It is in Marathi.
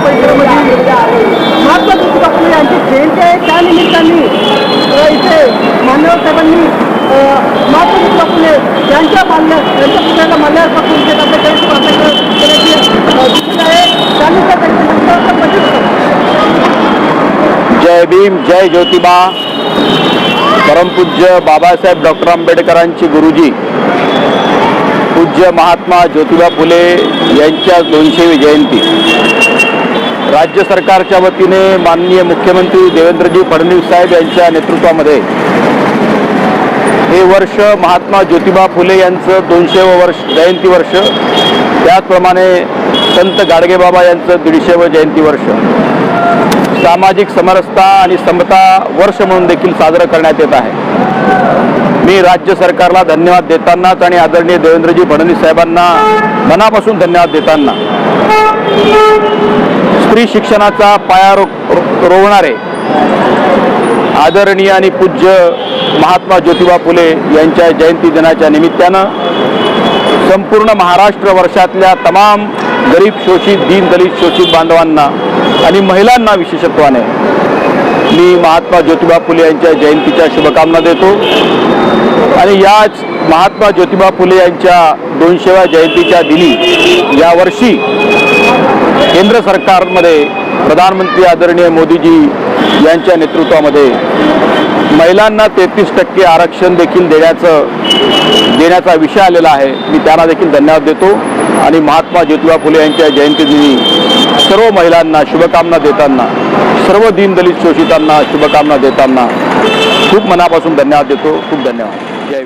परिसरामध्ये महात्मा ज्योतिबा फुले यांची जयंती आहे. त्या निमित्ताने इथे मान्यवर साहेबांनी महात्मा ज्योतिबा फुले यांच्या पुतळ्याला माल्यार्पण करून केल्याची दिसत आहे. त्यानुसार जय भीम, जय ज्योतिबा. परमपूज्य बाबासाहेब डॉक्टर आंबेडकरांची गुरुजी पूज्य महात्मा ज्योतिबा फुले यांच्या 200वी जयंती राज्य सरकारच्या वतीने माननीय मुख्यमंत्री देवेंद्रजी फडणवीस साहेब यांच्या नेतृत्वामध्ये हे वर्ष महात्मा ज्योतिबा फुले यांचं 200वं वर्ष जयंती वर्ष, त्याचप्रमाणे संत गाडगेबाबा यांचं 150वं जयंती वर्ष सामाजिक समरसता आणि समता वर्ष म्हणून देखील साजरं करण्यात येत आहे. मी राज्य सरकारला धन्यवाद देतानाच आणि आदरणीय देवेंद्रजी फडणवीस साहेबांना मनापासून धन्यवाद देताना स्त्री शिक्षणाचा पाया रोवणारे आदरणीय आणि पूज्य महात्मा ज्योतिबा फुले यांच्या जयंती दिनाच्या निमित्तानं संपूर्ण महाराष्ट्र वर्षातल्या तमाम गरीब शोषित दीनदलित शोषित बांधवांना आणि महिलांना विशेषत्वाने मी महात्मा ज्योतिबा फुले यांच्या जयंतीच्या शुभकामना देतो. आणि याच महात्मा ज्योतिबा फुले यांच्या 200व्या जयंतीच्या दिनी यावर्षी केंद्र सरकारमध्ये प्रधानमंत्री आदरणीय मोदीजी यांच्या नेतृत्वामध्ये महिलांना 33% आरक्षण देखील देण्याचा विषय आलेला आहे. मी त्यांना देखील धन्यवाद देतो आणि महात्मा ज्योतिबा फुले यांच्या जयंतीदिनी सर्व महिलांना शुभकामना देताना, सर्व दीनदलित शोषितांना शुभकामना देताना खूप मनापासून धन्यवाद देतो. खूप धन्यवाद. जय